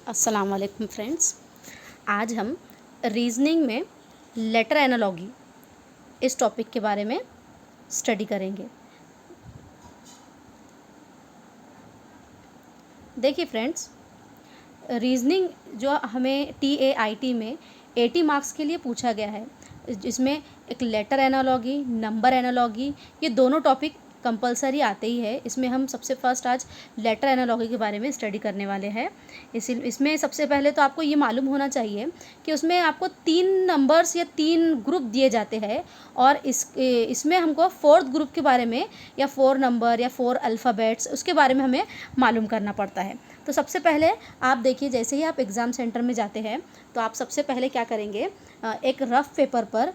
अस्सलाम वालेकुम फ्रेंड्स। आज हम रीजनिंग में लेटर एनालॉगी इस टॉपिक के बारे में स्टडी करेंगे। देखिए फ्रेंड्स, रीजनिंग जो हमें TAIT में 80 मार्क्स के लिए पूछा गया है, जिसमें एक लेटर एनालॉगी, नंबर एनालॉगी, ये दोनों टॉपिक कंपलसरी आते ही है। इसमें हम सबसे फर्स्ट आज लेटर एनालॉगी के बारे में स्टडी करने वाले हैं। इसमें सबसे पहले तो आपको ये मालूम होना चाहिए कि उसमें आपको 3 नंबर्स या 3 ग्रुप दिए जाते हैं और इसमें हमको 4th ग्रुप के बारे में या 4 नंबर या 4 अल्फ़ाबेट्स उसके बारे में हमें मालूम करना पड़ता है। तो सबसे पहले आप देखिए, जैसे ही आप एग्ज़ाम सेंटर में जाते हैं तो आप सबसे पहले क्या करेंगे, एक रफ़ पेपर पर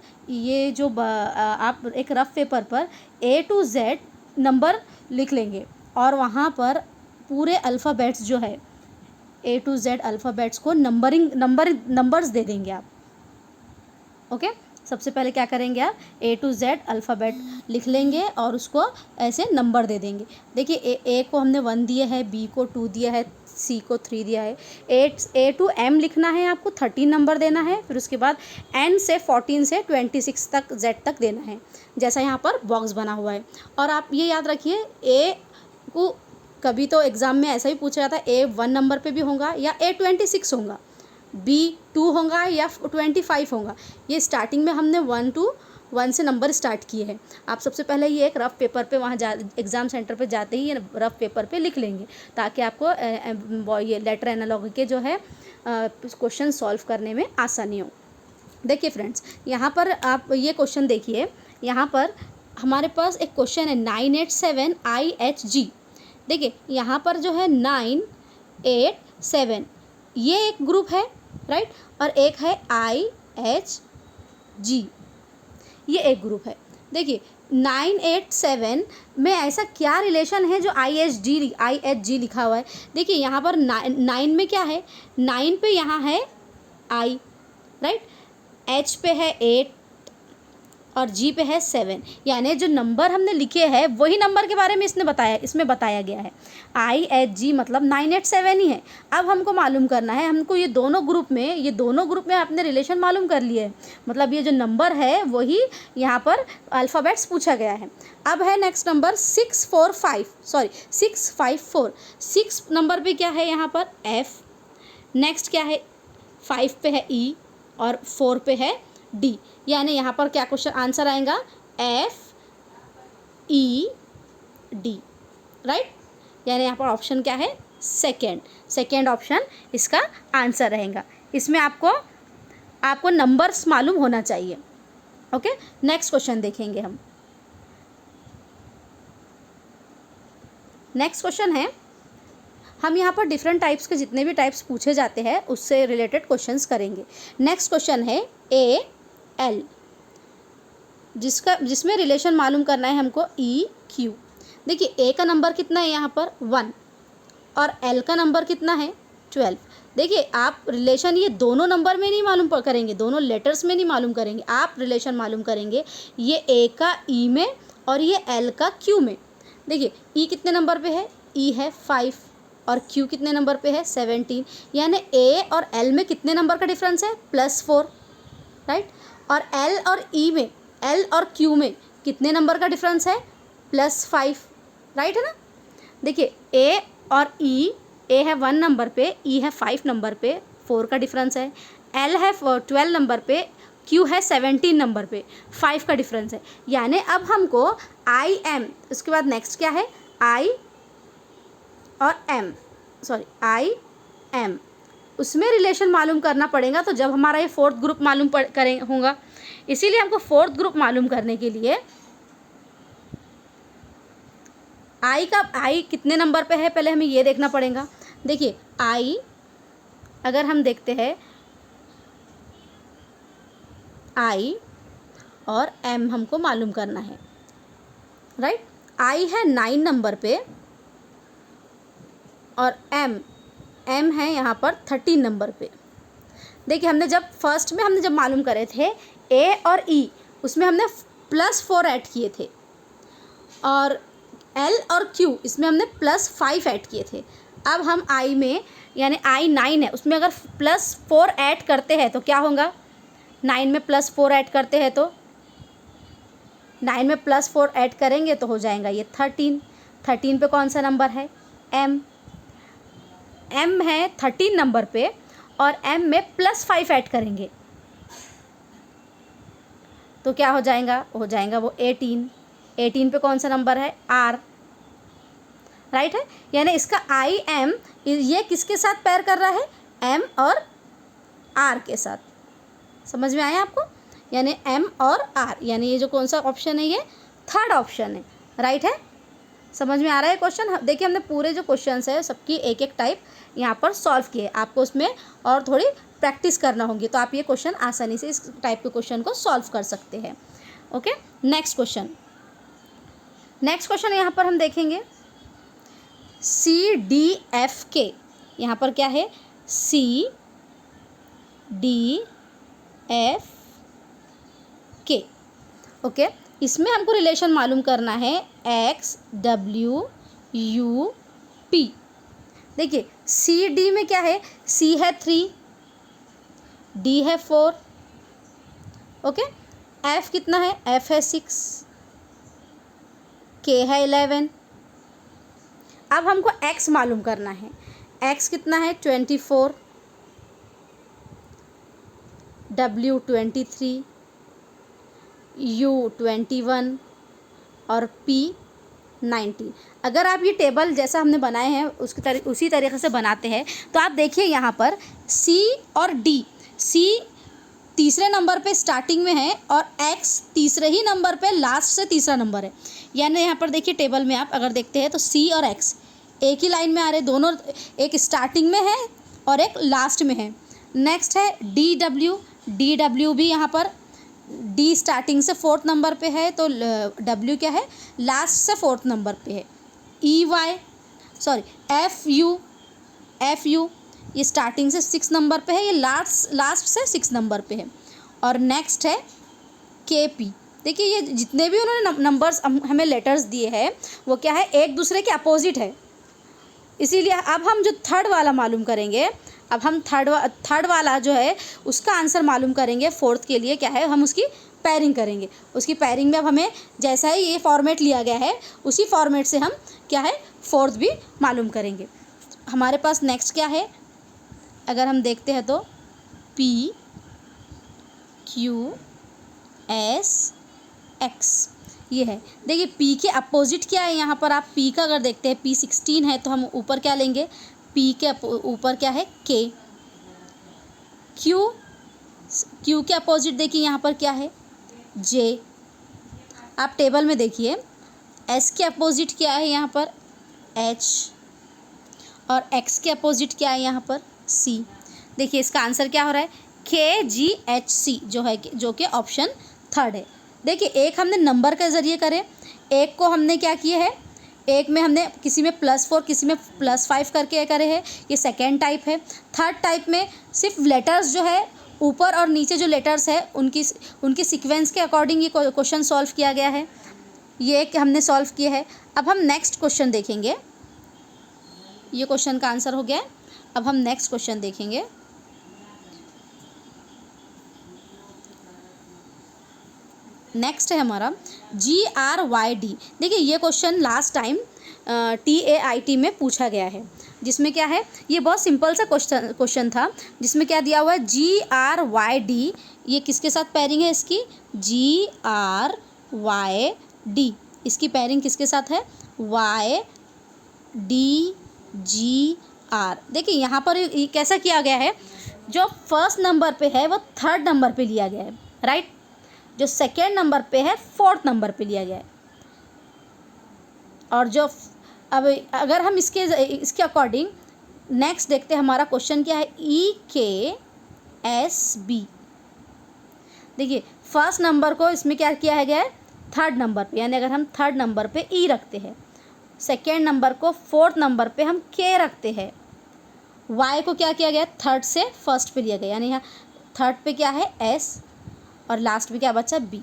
आप एक रफ़ पेपर पर A to Z नंबर लिख लेंगे और वहाँ पर पूरे अल्फ़ाबेट्स जो है A to Z अल्फ़ाबेट्स को नंबर्स दे देंगे आप। ओके, सबसे पहले क्या करेंगे, आप A to Z अल्फ़ाबेट लिख लेंगे और उसको ऐसे नंबर दे देंगे। देखिए A को हमने 1 दिया है, B को 2 दिया है, C को 3 दिया है। A to M लिखना है, आपको 13 नंबर देना है। फिर उसके बाद N से 14 से 26 तक Z तक देना है, जैसा यहाँ पर बॉक्स बना हुआ है। और आप ये याद रखिए, A को कभी तो एग्ज़ाम में ऐसा ही पूछा जाता है, A 1 नंबर पे भी होगा या A 26 होगा, B 2 होगा या 25 होगा। ये स्टार्टिंग में हमने 1 से नंबर स्टार्ट किए हैं। आप सबसे पहले ये एक रफ़ पेपर पे वहाँ एग्ज़ाम सेंटर पे जाते ही ये रफ़ पेपर पे लिख लेंगे, ताकि आपको ये लेटर एनालॉगी के जो है क्वेश्चन सॉल्व करने में आसानी हो। देखिए फ्रेंड्स, यहाँ पर आप ये क्वेश्चन देखिए, यहाँ पर हमारे पास एक क्वेश्चन है 987 IHG। देखिए यहाँ पर जो है 9, 8, 7 ये एक ग्रुप है, राइट, और एक है IHG, ये एक ग्रुप है। देखिए 987 में ऐसा क्या रिलेशन है जो IHG लिखा हुआ है। देखिए यहाँ पर 9 में क्या है, 9 पे यहाँ है I, राइट, H पे है 8 और G पे है 7, यानी जो नंबर हमने लिखे हैं वही नंबर के बारे में इसमें बताया गया है। IHG मतलब 987 ही है। अब हमको मालूम करना है, हमको ये दोनों ग्रुप में अपने रिलेशन मालूम कर लिए हैं, मतलब ये जो नंबर है वही यहाँ पर अल्फ़ाबेट्स पूछा गया है। अब है नेक्स्ट नंबर 654। 6 नंबर पे क्या है यहाँ पर F, नेक्स्ट क्या है 5 पे है E और 4 पे है D, यानी यहाँ पर क्या क्वेश्चन आंसर आएगा, FED, राइट, यानी यहाँ पर ऑप्शन क्या है, सेकेंड ऑप्शन इसका आंसर रहेगा। इसमें आपको नंबर्स मालूम होना चाहिए। ओके, नेक्स्ट क्वेश्चन देखेंगे हम। नेक्स्ट क्वेश्चन है, हम यहाँ पर डिफरेंट टाइप्स के जितने भी टाइप्स पूछे जाते हैं उससे रिलेटेड क्वेश्चंस करेंगे। नेक्स्ट क्वेश्चन है AL, जिसमें रिलेशन मालूम करना है हमको EQ। देखिए A का नंबर कितना है यहाँ पर 1 और L का नंबर कितना है 12। देखिए आप रिलेशन ये दोनों नंबर में नहीं मालूम करेंगे, दोनों लेटर्स में नहीं मालूम करेंगे, आप रिलेशन मालूम करेंगे ये A का E में और ये L का Q में। देखिए E कितने नंबर पे है, E है 5 और Q कितने नंबर पे है 17, यानी A और L में कितने नंबर का डिफरेंस है +4, राइट, और L और E में, L और Q में कितने नंबर का डिफरेंस है +5, राइट है ना। देखिए A और E, A है 1 नंबर पे, E है 5 नंबर पे, 4 का डिफरेंस है, L है 12 नंबर पे, Q है 17 नंबर पे, 5 का डिफरेंस है। यानी अब हमको IM, उसके बाद नेक्स्ट क्या है I और IM, उसमें रिलेशन मालूम करना पड़ेगा। तो जब हमारा ये 4th ग्रुप मालूम होगा, इसीलिए हमको 4th ग्रुप मालूम करने के लिए I कितने नंबर पे है पहले हमें ये देखना पड़ेगा। देखिए I अगर हम देखते हैं, I और M हमको मालूम करना है, राइट। I है 9 नंबर पे और M है यहाँ पर 13 नंबर पे। देखिए हमने जब मालूम करे थे A और E, उसमें हमने +4 ऐड किए थे और L और Q इसमें हमने +5 ऐड किए थे। अब हम आई में यानी आई 9 है उसमें अगर +4 ऐड करते हैं तो क्या होगा, 9 में +4 ऐड करते हैं तो 9 में +4 ऐड करेंगे तो हो जाएगा ये 13। 13 पे कौन सा नंबर है, m है 13 नंबर पे, और m में +5 ऐड करेंगे तो क्या हो जाएगा वो 18। 18 पे कौन सा नंबर है, r, राइट है। यानी इसका आई एम ये किसके साथ पैर कर रहा है, m और r के साथ। समझ में आया आपको, यानी m और r, यानी ये जो कौन सा ऑप्शन है ये थर्ड ऑप्शन है, राइट है। समझ में आ रहा है क्वेश्चन। देखिए हमने पूरे जो क्वेश्चंस है सबकी एक एक टाइप यहाँ पर सॉल्व किए, आपको उसमें और थोड़ी प्रैक्टिस करना होगी तो आप ये क्वेश्चन आसानी से इस टाइप के क्वेश्चन को सॉल्व कर सकते हैं। ओके, नेक्स्ट क्वेश्चन यहाँ पर हम देखेंगे CDFK। यहाँ पर क्या है, CDFK। ओके, इसमें हमको रिलेशन मालूम करना है XWUP। देखिए CD में क्या है, C है 3, D है 4, ओके, F कितना है, F है 6, K है 11। अब हमको X मालूम करना है, X कितना है 24, W 23, U 21 और P 19। अगर आप ये टेबल जैसा हमने बनाए हैं उसी तरीके से बनाते हैं तो आप देखिए यहाँ पर C और D, C तीसरे नंबर पे स्टार्टिंग में है और X तीसरे ही नंबर पे लास्ट से तीसरा नंबर है। यानी यहाँ पर देखिए टेबल में आप अगर देखते हैं तो C और X एक ही लाइन में आ रहे, दोनों एक स्टार्टिंग में है और एक लास्ट में है। नेक्स्ट है DW भी यहाँ पर D स्टार्टिंग से 4th नंबर पे है तो W क्या है, लास्ट से 4th नंबर पे है। FU ये स्टार्टिंग से 6 नंबर पे है, ये लास्ट से 6 नंबर पे है। और नेक्स्ट है KP। देखिए ये जितने भी उन्होंने नंबर्स हमें लेटर्स दिए हैं वो क्या है, एक दूसरे के अपोजिट है। इसीलिए अब हम जो थर्ड वाला मालूम करेंगे, अब हम थर्ड वाला जो है उसका आंसर मालूम करेंगे। 4th के लिए क्या है, हम उसकी पैरिंग करेंगे। उसकी पैरिंग में अब हमें जैसा ही ये फॉर्मेट लिया गया है उसी फॉर्मेट से हम क्या है 4th भी मालूम करेंगे। हमारे पास नेक्स्ट क्या है, अगर हम देखते हैं तो PQSX। ये है, देखिए P के अपोजिट क्या है, यहाँ पर आप P का अगर देखते हैं P16 है तो हम ऊपर क्या लेंगे, P के ऊपर क्या है K। Q के अपोजिट देखिए यहाँ पर क्या है J। आप टेबल में देखिए S के अपोजिट क्या है यहाँ पर H, और X के अपोजिट क्या है यहाँ पर C। देखिए इसका आंसर क्या हो रहा है KGHC जो कि ऑप्शन थर्ड है। देखिए एक हमने नंबर के ज़रिए करे, एक को हमने क्या किए है, एक में हमने किसी में +4 किसी में +5 करके करे हैं, ये सेकेंड टाइप है। थर्ड टाइप में सिर्फ लेटर्स जो है ऊपर और नीचे जो लेटर्स है उनकी सीक्वेंस के अकॉर्डिंग ये क्वेश्चन सॉल्व किया गया है, ये एक हमने सॉल्व किए हैं। अब हम नेक्स्ट क्वेश्चन देखेंगे, ये क्वेश्चन का आंसर हो गया है। अब हम नेक्स्ट क्वेश्चन देखेंगे। नेक्स्ट है हमारा GRYD। देखिए ये क्वेश्चन लास्ट टाइम TAIT में पूछा गया है, जिसमें क्या है, ये बहुत सिंपल सा क्वेश्चन था, जिसमें क्या दिया हुआ है GRYD। ये किसके साथ पैरिंग है इसकी, GRYD, इसकी पैरिंग किसके साथ है YDGR। देखिए यहाँ पर ये कैसा किया गया है, जो फर्स्ट नंबर पे है वो थर्ड नंबर पे लिया गया है, राइट, जो सेकेंड नंबर पे है 4th नंबर पे लिया गया है। और जो अब अगर हम इसके अकॉर्डिंग नेक्स्ट देखते हैं हमारा क्वेश्चन क्या है EKSB। देखिए फर्स्ट नंबर को इसमें क्या किया गया है थर्ड नंबर पे, यानी अगर हम थर्ड नंबर पे E रखते हैं, सेकेंड नंबर को 4th नंबर पे हम K रखते हैं, Y को क्या किया गया थर्ड से फर्स्ट पे लिया गया, यानी यहाँ थर्ड पे क्या है S और लास्ट में क्या बचा B।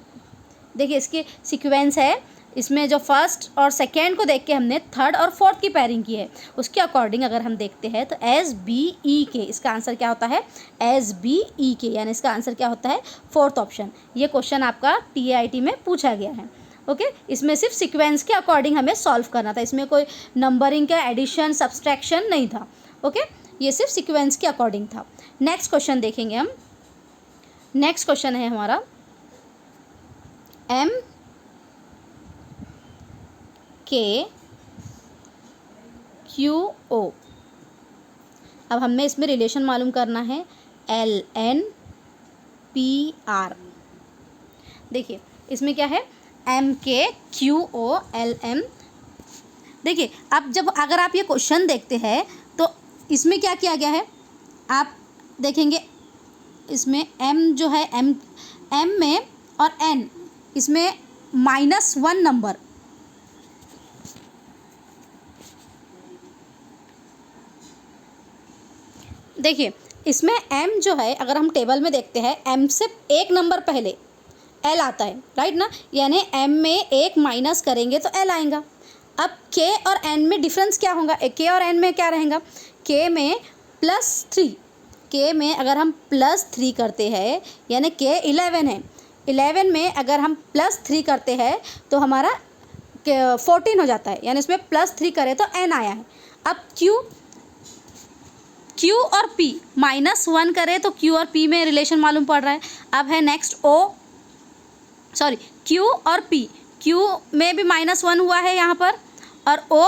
देखिए इसकी सीक्वेंस है इसमें जो फर्स्ट और सेकेंड को देख के हमने थर्ड और फोर्थ की पेयरिंग की है, उसके अकॉर्डिंग अगर हम देखते हैं तो एस बी ई के, इसका आंसर क्या होता है एस बी ई के, यानी इसका आंसर क्या होता है फोर्थ ऑप्शन। ये क्वेश्चन आपका TAIT में पूछा गया है। ओके, इसमें सिर्फ सीक्वेंस के अकॉर्डिंग हमें सॉल्व करना था, इसमें कोई नंबरिंग का एडिशन सब्सट्रैक्शन नहीं था। ओके, ये सिर्फ सीक्वेंस के अकॉर्डिंग था। नेक्स्ट क्वेश्चन देखेंगे हम। नेक्स्ट क्वेश्चन है हमारा M K Q O। अब हमें इसमें रिलेशन मालूम करना है LN PR। देखिए इसमें क्या है MK QO LM। देखिए अब जब अगर आप ये क्वेश्चन देखते हैं तो इसमें क्या किया गया है, आप देखेंगे इसमें M जो है M में और N इसमें -1 नंबर, देखिए इसमें M जो है अगर हम टेबल में देखते हैं M से एक नंबर पहले L आता है, राइट ना, यानी M में एक माइनस करेंगे तो L आएगा। अब K और N में डिफरेंस क्या होगा, K और N में क्या रहेगा, K में +3, K में अगर हम +3 करते हैं यानी K 11 है, 11 में अगर हम +3 करते हैं तो हमारा 14 हो जाता है, यानी इसमें +3 करें तो N आया है। अब Q और P -1 करें तो Q और P में रिलेशन मालूम पड़ रहा है। अब है नेक्स्ट Q और P, Q में भी -1 हुआ है यहाँ पर, और O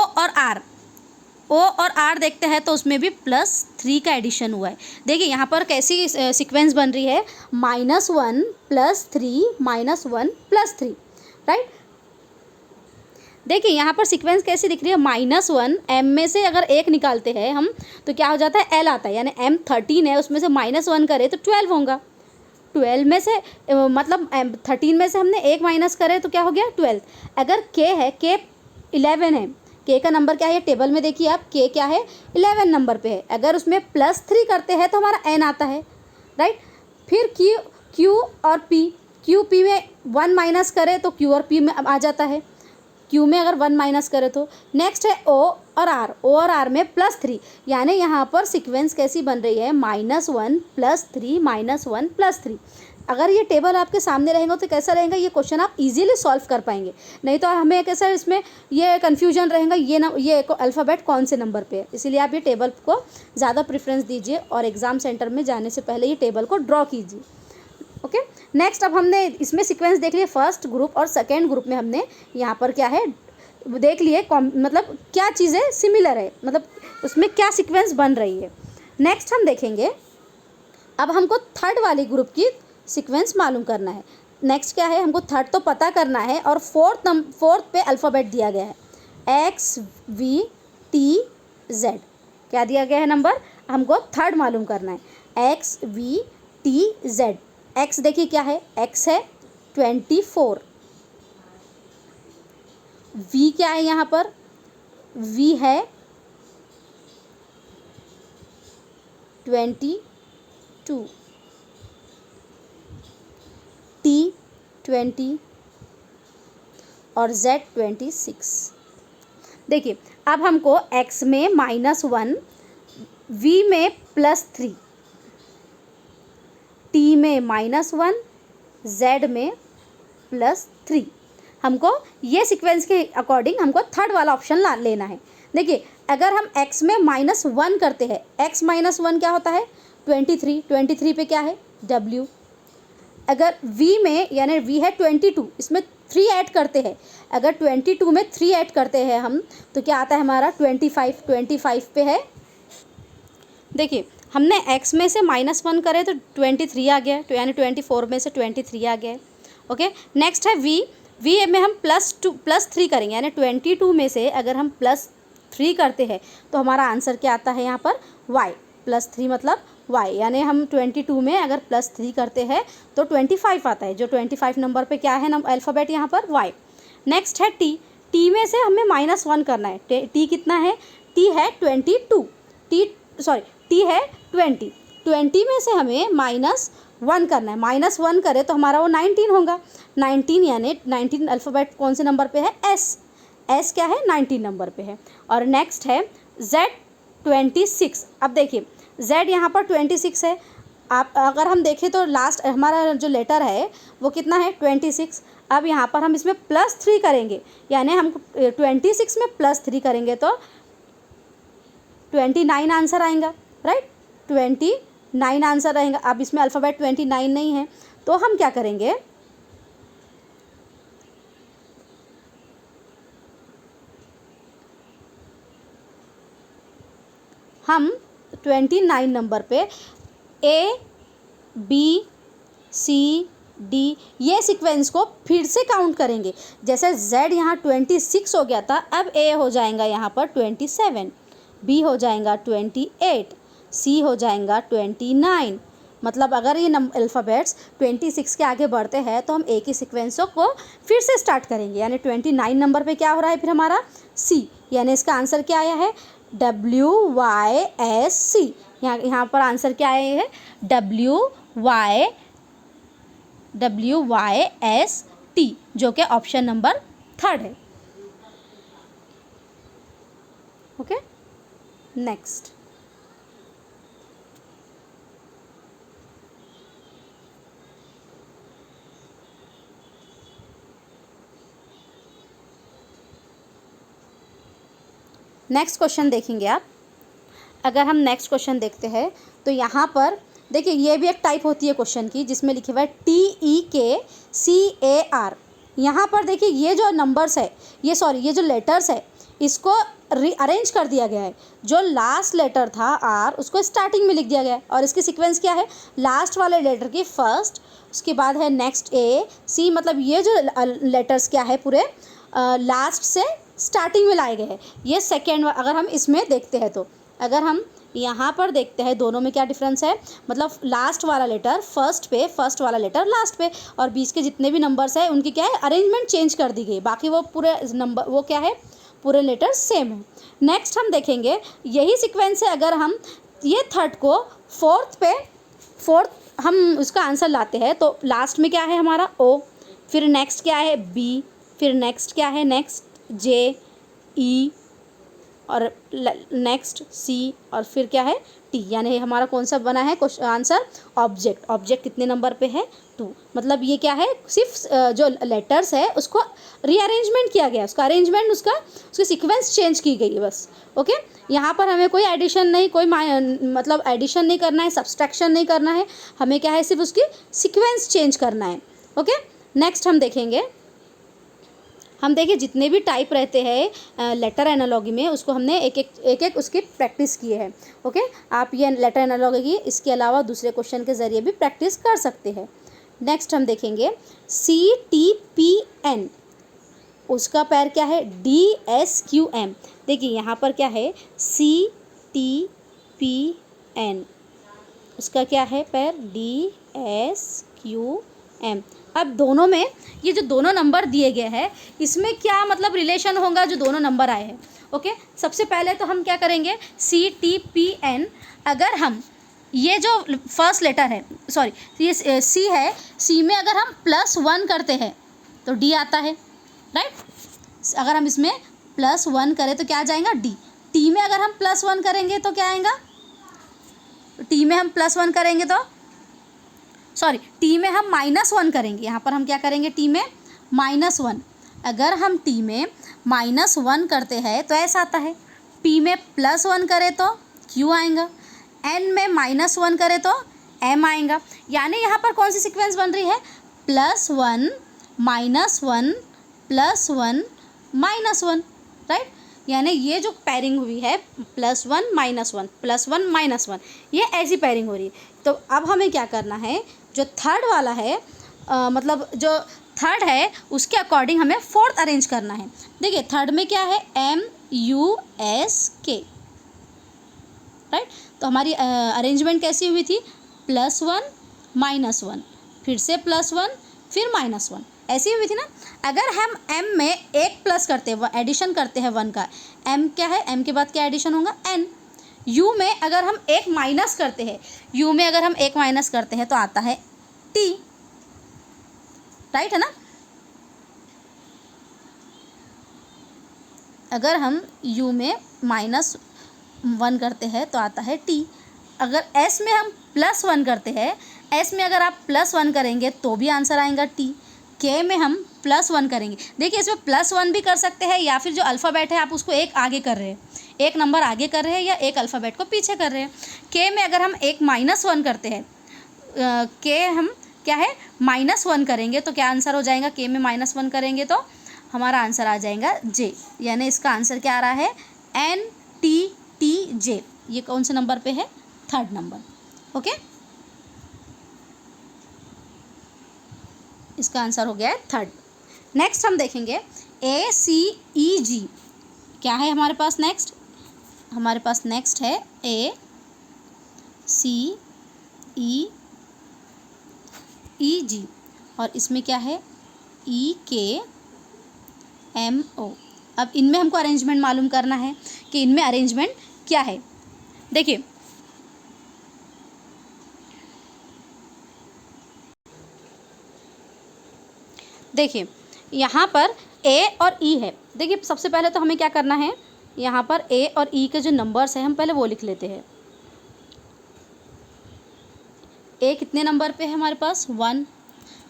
और R देखते हैं तो उसमें भी +3 का एडिशन हुआ है। देखिए यहाँ पर कैसी सीक्वेंस बन रही है, -1 +3 -1 +3, राइट। देखिए यहाँ पर सीक्वेंस कैसी दिख रही है, -1 M में से अगर एक निकालते हैं हम तो क्या हो जाता है L आता है, यानी M 13 है उसमें से -1 करें तो 12 होगा। 12 में से मतलब 13 में से हमने एक माइनस करे तो क्या हो गया 12। अगर K है, K 11 है, K का नंबर क्या है टेबल में देखिए आप, K क्या है 11 नंबर पे है, अगर उसमें +3 करते हैं तो हमारा N आता है, राइट। फिर Q और P, Q P में 1 माइनस करे तो Q और P में आ जाता है, Q में अगर 1 माइनस करे तो। नेक्स्ट है O और R में +3, यानी यहाँ पर सीक्वेंस कैसी बन रही है -1 +3 -1 +3। अगर ये टेबल आपके सामने रहेगा तो कैसा रहेगा, ये क्वेश्चन आप इजीली सॉल्व कर पाएंगे, नहीं तो हमें कैसा इसमें ये कन्फ्यूजन रहेगा ये अल्फ़ाबेट कौन से नंबर पे है। इसीलिए आप ये टेबल को ज़्यादा प्रेफरेंस दीजिए और एग्ज़ाम सेंटर में जाने से पहले ये टेबल को ड्रॉ कीजिए। ओके, नेक्स्ट अब हमने इसमें सीक्वेंस देख लिए फर्स्ट ग्रुप और सेकेंड ग्रुप में हमने यहाँ पर क्या है देख लिए, मतलब क्या चीज़ें सिमिलर है, मतलब उसमें क्या सीक्वेंस बन रही है। नेक्स्ट हम देखेंगे, अब हमको थर्ड वाली ग्रुप की सीक्वेंस मालूम करना है। नेक्स्ट क्या है, हमको थर्ड तो पता करना है और फोर्थ पे अल्फ़ाबेट दिया गया है XVTZ, क्या दिया गया है नंबर, हमको थर्ड मालूम करना है XVTZ। X देखिए क्या है, X है 24, V क्या है यहाँ पर, V है 22, T 20 और Z 26। देखिए अब हमको X में -1, V में +3, T में -1, Z में +3। हमको ये सीक्वेंस के अकॉर्डिंग हमको थर्ड वाला ऑप्शन लेना है। देखिए अगर हम X में -1 करते हैं, X -1 क्या होता है 23, 23 पे क्या है W। अगर V में यानी V है 22, इसमें 3 ऐड करते हैं, अगर 22 में 3 ऐड करते हैं हम तो क्या आता है हमारा 25, 25 पे है। देखिए हमने X में से -1 करे तो 23 आ गया, तो यानी 24 में से 23 आ गया। ओके, नेक्स्ट है V में हम +3 करेंगे, यानी 22 में से अगर हम +3 करते हैं तो हमारा आंसर क्या आता है यहाँ पर Y, +3 मतलब Y, यानी हम 22 में अगर +3 करते हैं तो 25 आता है, जो 25 नंबर पे क्या है अल्फ़ाबेट यहाँ पर Y। नेक्स्ट है T में से हमें -1 करना है, T कितना है, T है 22, T है 20, 20 में से हमें -1 करना है, -1 करें तो हमारा वो 19 होगा। 19 यानी 19 अल्फ़ाबेट कौन से नंबर पे है, एस क्या है, 19 नंबर पे है। और नेक्स्ट है Z26। अब देखिए Z यहाँ पर 26 है, आप अगर हम देखें तो लास्ट हमारा जो लेटर है वो कितना है, 26। अब यहाँ पर हम इसमें +3 करेंगे, यानी हम 26 में +3 करेंगे तो 29 आंसर आएगा, राइट, 29 आंसर आएगा। अब इसमें अल्फ़ाबेट 29 नहीं है तो हम क्या करेंगे, हम 29 नंबर पे ABCD ये सीक्वेंस को फिर से काउंट करेंगे। जैसे Z यहाँ 26 हो गया था, अब A हो जाएगा यहाँ पर 27, B हो जाएगा 28, C हो जाएगा 29। मतलब अगर ये अल्फ़ाबेट्स 26 के आगे बढ़ते हैं तो हम एक ही सीक्वेंसों को फिर से स्टार्ट करेंगे, यानी 29 नंबर पे क्या हो रहा है फिर हमारा C, यानी इसका आंसर क्या आया है, WYSC। यहाँ पर आंसर क्या आया है, WYST, जो कि ऑप्शन नंबर 3 है। ओके, नेक्स्ट क्वेश्चन देखेंगे आप। अगर हम नेक्स्ट क्वेश्चन देखते हैं तो यहाँ पर देखिए ये भी एक टाइप होती है क्वेश्चन की, जिसमें लिखे हुआ है TEKCAR। यहाँ पर देखिए ये जो नंबर्स है, ये जो लेटर्स है, इसको रीअरेंज कर दिया गया है। जो लास्ट लेटर था R, उसको स्टार्टिंग में लिख दिया गया है, और इसकी सीक्वेंस क्या है, लास्ट वाले लेटर की फर्स्ट, उसके बाद है नेक्स्ट AC। मतलब ये जो लेटर्स क्या है पूरे लास्ट से स्टार्टिंग में लाए गए हैं। ये सेकेंड, अगर हम इसमें देखते हैं तो अगर हम यहाँ पर देखते हैं दोनों में क्या डिफरेंस है, मतलब लास्ट वाला लेटर फर्स्ट पे, फर्स्ट वाला लेटर लास्ट पे, और बीच के जितने भी नंबर्स हैं उनकी क्या है, अरेंजमेंट चेंज कर दी गई, बाकी वो पूरे नंबर वो क्या है, पूरे लेटर सेम है। नेक्स्ट हम देखेंगे यही सीक्वेंस है, अगर हम ये थर्ड को फोर्थ हम उसका आंसर लाते हैं तो लास्ट में क्या है हमारा O, फिर नेक्स्ट क्या है B, फिर नेक्स्ट क्या है, नेक्स्ट JE, और नेक्स्ट C, और फिर क्या है T, यानी हमारा कौन सा बना है आंसर, ऑब्जेक्ट कितने नंबर पे है, 2। मतलब ये क्या है, सिर्फ जो लेटर्स है उसको रीअरेंजमेंट किया गया, उसका अरेंजमेंट उसकी सीक्वेंस चेंज की गई है बस। ओके, यहाँ पर हमें कोई एडिशन नहीं, मतलब एडिशन नहीं करना है, सब्सट्रैक्शन नहीं करना है, हमें क्या है सिर्फ उसकी सीक्वेंस चेंज करना है। ओके, नेक्स्ट हम देखिए जितने भी टाइप रहते हैं लेटर एनालॉगी में, उसको हमने एक एक उसकी प्रैक्टिस की है। ओके, आप ये लेटर एनालॉगी इसके अलावा दूसरे क्वेश्चन के ज़रिए भी प्रैक्टिस कर सकते हैं। नेक्स्ट हम देखेंगे CTPN, उसका पैर क्या है, DSQM। देखिए यहाँ पर क्या है, CTPN, उसका क्या है पैर, DSQM। अब दोनों में ये जो दोनों नंबर दिए गए हैं, इसमें क्या मतलब रिलेशन होगा जो दोनों नंबर आए हैं। ओके, सबसे पहले तो हम क्या करेंगे, CTPN, अगर हम ये जो फर्स्ट लेटर है, सॉरी ये C है, C में अगर हम +1 करते हैं तो D आता है, राइट। अगर हम इसमें +1 करें तो क्या आ जाएगा, D। T में अगर हम +1 करेंगे तो क्या आएगा, T में हम +1 करेंगे तो T में हम -1 करेंगे। यहाँ पर हम क्या करेंगे, T में -1। अगर हम T में -1 करते हैं तो ऐसा आता है, P में +1 करें तो Q आएगा, N में -1 करें तो M आएगा। यानी यहाँ पर कौन सी सीक्वेंस बन रही है, +1 -1 +1 -1, राइट। यानी ये जो पैरिंग हुई है +1 -1 +1 -1, ये ऐसी पैरिंग हो रही है। तो अब हमें क्या करना है, जो थर्ड वाला है मतलब जो थर्ड है उसके अकॉर्डिंग हमें फोर्थ अरेंज करना है। देखिए थर्ड में क्या है, MUSK, राइट। तो हमारी अरेंजमेंट कैसी हुई थी, +1 -1 फिर से +1 फिर -1, ऐसी हुई थी ना। अगर हम M में एक प्लस करते हैं, एडिशन करते हैं 1 का, M क्या है, M के बाद क्या एडिशन होगा, N। u में अगर हम 1 माइनस करते हैं, u में अगर हम 1 माइनस करते हैं तो आता है t, राइट है ना। अगर हम u में -1 करते हैं तो आता है t। अगर s में हम +1 करते हैं, s में अगर आप +1 करेंगे तो भी आंसर आएगा t। k में हम +1 करेंगे, देखिए इसमें +1 भी कर सकते हैं या फिर जो अल्फ़ाबेट है आप उसको एक आगे कर रहे हैं, एक नंबर आगे कर रहे हैं या एक अल्फ़ाबेट को पीछे कर रहे हैं। k में अगर हम 1 -1 करते हैं, k हम क्या है -1 करेंगे तो क्या आंसर हो जाएगा, k में -1 करेंगे तो हमारा आंसर आ जाएगा j, यानी इसका आंसर क्या आ रहा है NTTJ। ये कौन से नंबर पे है, 3rd नंबर, ओके। इसका आंसर हो गया है 3rd। नेक्स्ट हम देखेंगे ACEG, क्या है हमारे पास नेक्स्ट, हमारे पास नेक्स्ट है ACEG और इसमें क्या है EKMO। अब इनमें हमको अरेंजमेंट मालूम करना है कि इनमें अरेंजमेंट क्या है। देखिए यहाँ पर A और E है। देखिए सबसे पहले तो हमें क्या करना है, यहाँ पर A और E के जो नंबर्स हैं हम पहले वो लिख लेते हैं। A कितने नंबर पे है हमारे पास 1,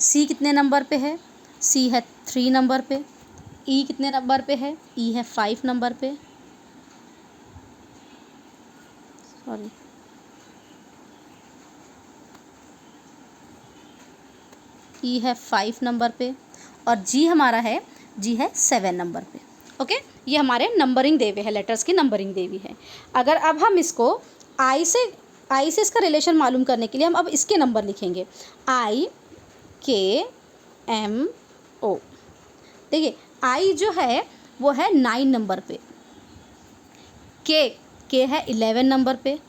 C कितने नंबर पे है, C है 3 नंबर पे, E कितने नंबर पे है, E है 5 नंबर पे, सॉरी E है 5 नंबर पे और G हमारा है, G है 7 नंबर पे, ओके। ये हमारे नंबरिंग दे हुए है, लेटर्स की नंबरिंग दे हुई है। अगर अब हम इसको I से इसका रिलेशन मालूम करने के लिए हम अब इसके नंबर लिखेंगे IKMO। देखिए I जो है वो है 9 नंबर पे, K है 11 नंबर पे,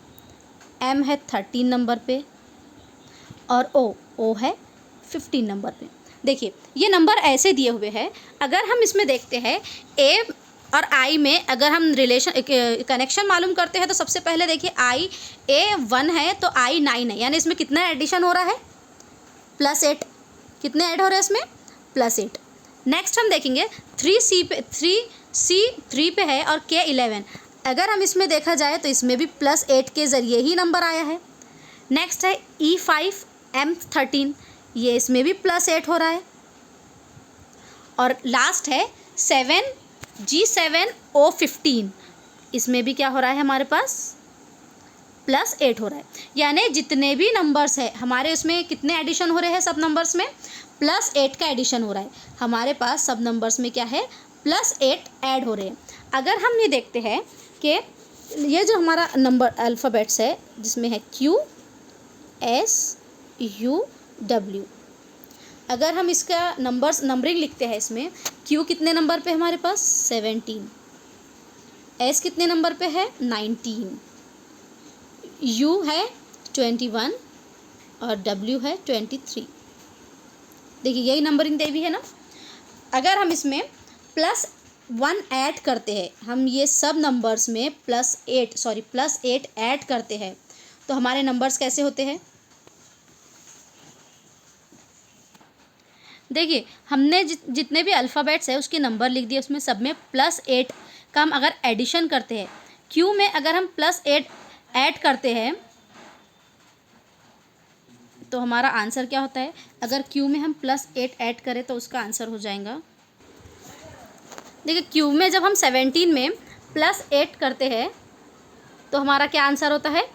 M है 13 नंबर पे और O है 15 नंबर पे। देखिए ये नंबर ऐसे दिए हुए हैं, अगर हम इसमें देखते हैं A और I में अगर हम रिलेशन कनेक्शन मालूम करते हैं तो सबसे पहले देखिए A 1 है तो I 9 है, यानी इसमें कितना एडिशन हो रहा है +8, कितने ऐड हो रहे हैं इसमें +8। नेक्स्ट हम देखेंगे 3C पे 3 पे है और K 11, अगर हम इसमें देखा जाए तो इसमें भी +8 के ज़रिए ही नंबर आया है। नेक्स्ट है E5 M 13, ये इसमें भी +8 हो रहा है। और लास्ट है 7 G7 O 15, इसमें भी क्या हो रहा है हमारे पास +8 हो रहा है। यानी जितने भी नंबर्स है हमारे उसमें कितने एडिशन हो रहे हैं, सब नंबर्स में +8 का एडिशन हो रहा है। हमारे पास सब नंबर्स में क्या है +8 ऐड हो रहे हैं। अगर हम ये देखते हैं कि ये जो हमारा नंबर अल्फ़ाबेट्स है जिसमें है Q S U W, अगर हम इसका नंबरिंग लिखते हैं इसमें Q कितने नंबर पे हमारे पास 17, S कितने नंबर पे है 19, U है 21 और W है 23। देखिए यही नंबरिंग दे हुई है ना। अगर हम इसमें +1 ऐड करते हैं, हम ये सब नंबर्स में +8 ऐड करते हैं तो हमारे नंबर्स कैसे होते हैं। देखिए हमने जितने भी अल्फ़ाबेट्स है उसके नंबर लिख दिए, उसमें सब में +8 का हम अगर एडिशन करते हैं, Q में अगर हम +8 ऐड करते हैं तो हमारा आंसर क्या होता है, अगर Q में हम +8 ऐड करें तो उसका आंसर हो जाएगा। देखिए Q में जब हम 17 में +8 करते हैं तो हमारा क्या आंसर होता है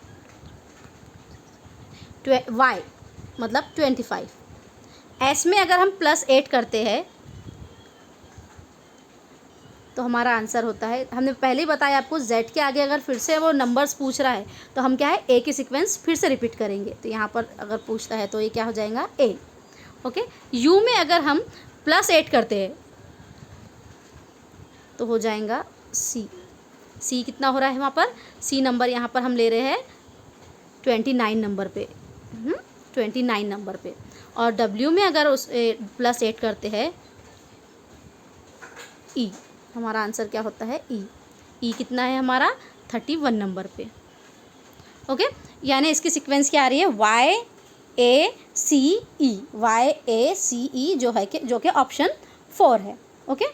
Y मतलब 25। S में अगर हम +8 करते हैं तो हमारा आंसर होता है, हमने पहले ही बताया आपको Z के आगे अगर फिर से वो नंबर्स पूछ रहा है तो हम क्या है A की सीक्वेंस फिर से रिपीट करेंगे, तो यहाँ पर अगर पूछता है तो ये क्या हो जाएगा A, ओके। U में अगर हम +8 करते हैं तो हो जाएगा C कितना हो रहा है वहाँ पर, C नंबर यहाँ पर हम ले रहे हैं 29 नंबर पे, 29 नंबर पे। और W में अगर उस +8 करते हैं E, हमारा आंसर क्या होता है E कितना है हमारा 31 नंबर पे, ओके, यानी इसकी सीक्वेंस क्या आ रही है, YACE जो है कि जो कि ऑप्शन 4 है। ओके,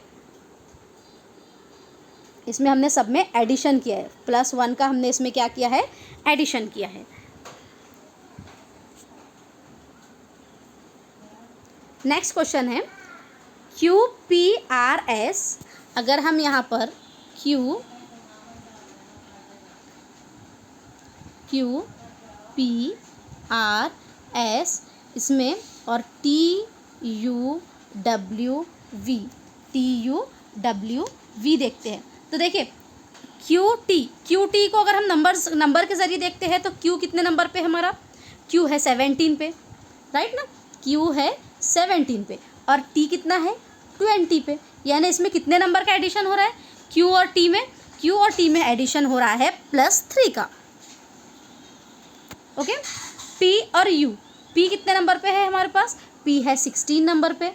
इसमें हमने सब में एडिशन किया है, +1 का हमने इसमें क्या किया है, एडिशन किया है। नेक्स्ट क्वेश्चन है QPRS, अगर हम यहाँ पर QPRS इसमें और TUWV देखते हैं तो देखिए QT को अगर हम नंबर के ज़रिए देखते हैं तो Q कितने नंबर पे है हमारा, Q है 17 पे, राइट ना, Q है 17 पे और T कितना है 20 पे, यानी इसमें कितने नंबर का एडिशन हो रहा है, Q और T में एडिशन हो रहा है +3 का। ओके, P और U, P कितने नंबर पे है हमारे पास, P है 16 नंबर पे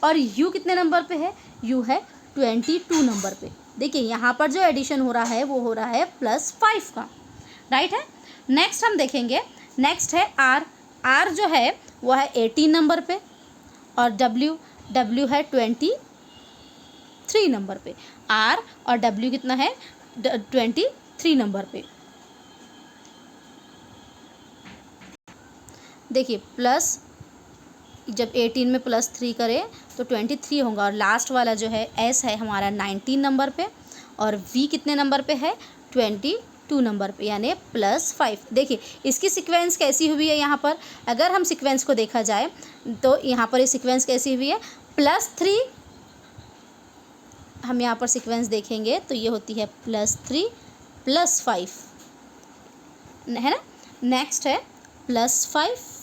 और U कितने नंबर पे है, U है 22 नंबर पे। देखिए यहाँ पर जो एडिशन हो रहा है वो हो रहा है +5 का, राइट है। नेक्स्ट हम देखेंगे, नेक्स्ट है R जो है वो है 18 नंबर पे और W है 23 नंबर पे। R और W कितना है 23 नंबर पे। देखिए प्लस जब 18 में +3 करें तो 23 होगा और लास्ट वाला जो है S है हमारा 19 नंबर पे और V कितने नंबर पे है 22 नंबर पे, यानी +5। देखिए इसकी सीक्वेंस कैसी हुई है, यहाँ पर अगर हम सीक्वेंस को देखा जाए तो यहाँ पर ये सीक्वेंस कैसी हुई है, +3 हम यहाँ पर सीक्वेंस देखेंगे तो ये होती है +3 +5 है ना। नेक्स्ट है +5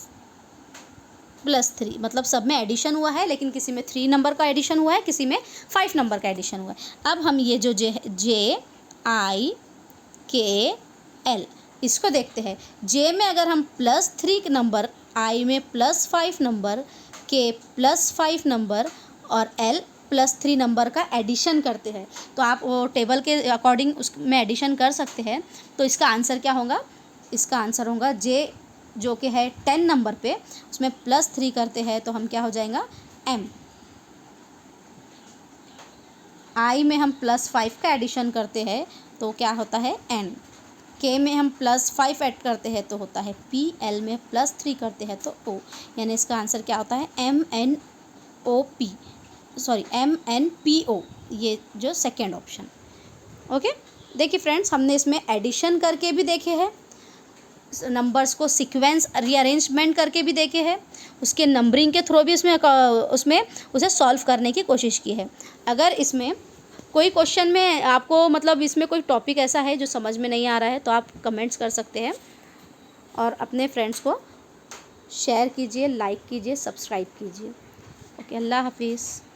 +3, मतलब सब में एडिशन हुआ है लेकिन किसी में 3 नंबर का एडिशन हुआ है, किसी में 5 नंबर का एडिशन हुआ है। अब हम ये जो JIKL इसको देखते हैं। J में अगर हम +3 नंबर, I में +5 नंबर, K +5 नंबर और L +3 नंबर का एडिशन करते हैं तो आप वो टेबल के अकॉर्डिंग उसमें एडिशन कर सकते हैं। तो इसका आंसर क्या होगा, इसका आंसर होगा J जो कि है 10 नंबर पे, उसमें +3 करते हैं तो हम क्या हो जाएगा M। I में हम +5 का एडिशन करते हैं तो क्या होता है N। K में हम +5 ऐड करते हैं तो होता है P। L में +3 करते हैं तो O, यानी इसका आंसर क्या होता है MNPO, ये जो सेकेंड ऑप्शन। ओके, देखिए फ्रेंड्स हमने इसमें एडिशन करके भी देखे हैं, नंबर्स को सीक्वेंस रीअरेंजमेंट करके भी देखे हैं, उसके नंबरिंग के थ्रू भी उसमें उसे सॉल्व करने की कोशिश की है। अगर इसमें कोई क्वेश्चन में आपको मतलब इसमें कोई टॉपिक ऐसा है जो समझ में नहीं आ रहा है तो आप कमेंट्स कर सकते हैं और अपने फ्रेंड्स को शेयर कीजिए, लाइक कीजिए, सब्सक्राइब कीजिए। ओके, अल्लाह हाफिज़।